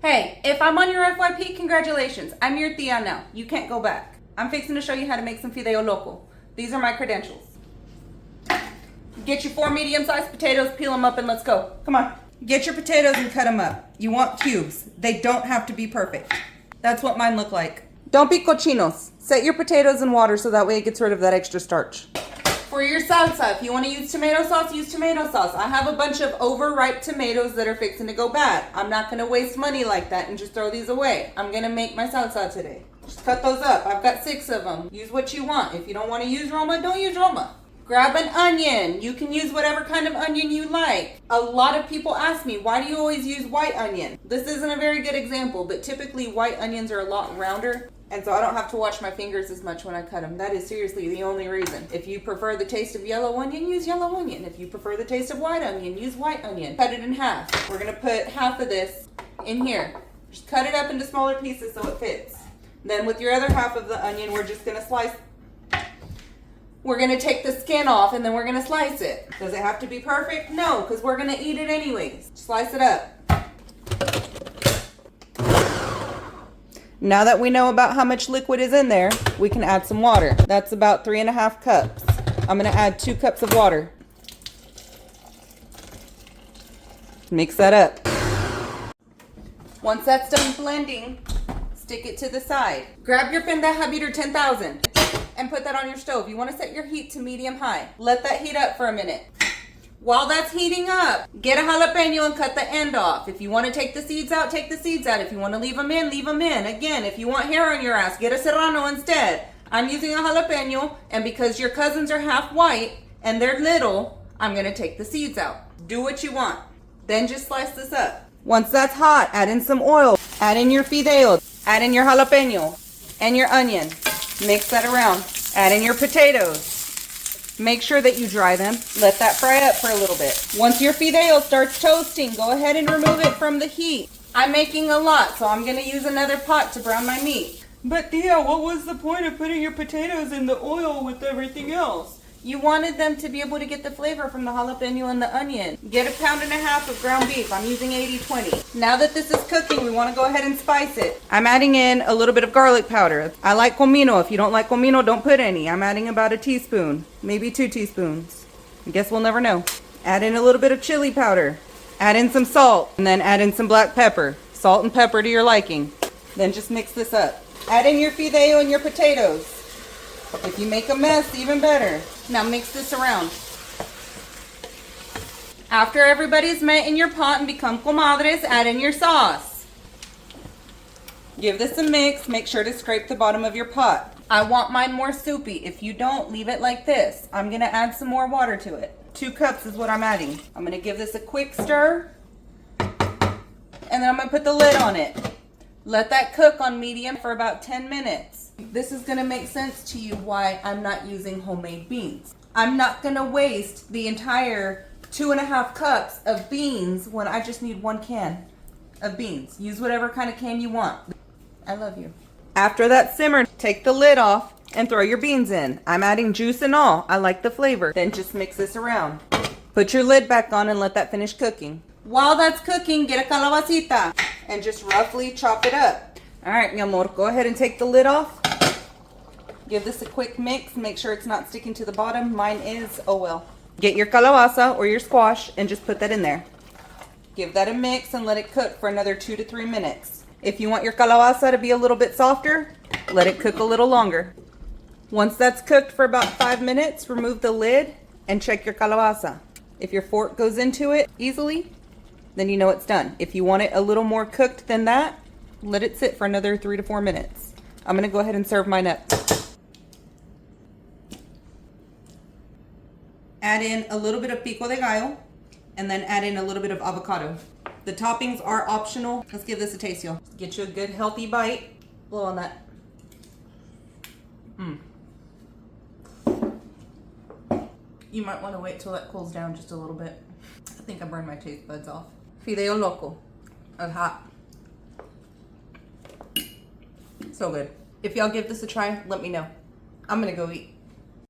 Hey, if I'm on your FYP, congratulations. I'm your tia now. You can't go back. I'm fixing to show you how to make some fideo loco. These are my credentials. Get your 4 medium-sized potatoes, peel them up, and let's go. Come on. Get your potatoes and cut them up. You want cubes. They don't have to be perfect. That's what mine look like. Don't be cochinos. Set your potatoes in water so that way it gets rid of that extra starch. For your salsa, if you want to use tomato sauce, use tomato sauce. I have a bunch of overripe tomatoes that are fixing to go bad. I'm not going to waste money like that and just throw these away. I'm going to make my salsa today. Just cut those up. I've got 6 of them. Use what you want. If you don't want to use Roma, don't use Roma. Grab an onion. You can use whatever kind of onion you like. A lot of people ask me, why do you always use white onion? This isn't a very good example, but typically white onions are a lot rounder. And so I don't have to wash my fingers as much when I cut them. That is seriously the only reason. If you prefer the taste of yellow onion, use yellow onion. If you prefer the taste of white onion, use white onion. Cut it in half. We're gonna put half of this in here. Just cut it up into smaller pieces so it fits. Then with your other half of the onion, we're just gonna slice. We're gonna take the skin off and then we're gonna slice it. Does it have to be perfect? No, because we're gonna eat it anyways. Slice it up. Now that we know about how much liquid is in there, we can add some water. That's about 3.5 cups. I'm gonna add 2 cups of water. Mix that up. Once that's done blending, stick it to the side. Grab your Pendeja Beater 10,000 and put that on your stove. You wanna set your heat to medium high. Let that heat up for a minute. While that's heating up, get a jalapeno and cut the end off. If you want to take the seeds out, take the seeds out. If you want to leave them in, leave them in. Again, if you want hair on your ass, get a serrano instead. I'm using a jalapeno, and because your cousins are half white and they're little, I'm going to take the seeds out. Do what you want. Then just slice this up. Once that's hot, add in some oil. Add in your fideos. Add in your jalapeno and your onion. Mix that around. Add in your potatoes. Make sure that you dry them. Let that fry up for a little bit. Once your fideo starts toasting, go ahead and remove it from the heat. I'm making a lot, so I'm going to use another pot to brown my meat. But Tia, what was the point of putting your potatoes in the oil with everything else? You wanted them to be able to get the flavor from the jalapeno and the onion. Get 1.5 pounds of ground beef. I'm using 80-20. Now that this is cooking, we want to go ahead and spice it. I'm adding in a little bit of garlic powder. I like comino. If you don't like comino, don't put any. I'm adding about 1 teaspoon, maybe 2 teaspoons. I guess we'll never know. Add in a little bit of chili powder. Add in some salt, and then add in some black pepper. Salt and pepper to your liking. Then just mix this up. Add in your fideo and your potatoes. If you make a mess, even better. Now mix this around. After everybody's met in your pot and become comadres, add in your sauce. Give this a mix. Make sure to scrape the bottom of your pot. I want mine more soupy. If you don't, leave it like this. I'm going to add some more water to it. 2 cups is what I'm adding. I'm going to give this a quick stir. And then I'm going to put the lid on it. Let that cook on medium for about 10 minutes. This is going to make sense to you why I'm not using homemade beans. I'm not going to waste the entire 2.5 cups of beans when I just need 1 can of beans. Use whatever kind of can you want. I love you. After that simmer, take the lid off and throw your beans in. I'm adding juice and all. I like the flavor. Then just mix this around. Put your lid back on and let that finish cooking. While that's cooking, get a calabacita and just roughly chop it up. All right, mi amor, go ahead and take the lid off. Give this a quick mix. Make sure it's not sticking to the bottom. Mine is, oh well. Get your calabaza or your squash and just put that in there. Give that a mix and let it cook for another 2 to 3 minutes. If you want your calabaza to be a little bit softer, let it cook a little longer. Once that's cooked for about 5 minutes, remove the lid and check your calabaza. If your fork goes into it easily, then you know it's done. If you want it a little more cooked than that, let it sit for another 3 to 4 minutes. I'm going to go ahead and serve mine up. Add in a little bit of pico de gallo, and then add in a little bit of avocado. The toppings are optional. Let's give this a taste, y'all. Get you a good healthy bite. Blow on that. You might want to wait till that cools down just a little bit. I think I burned my taste buds off. Fideo loco. That's hot. So good. If y'all give this a try, let me know. I'm gonna go eat.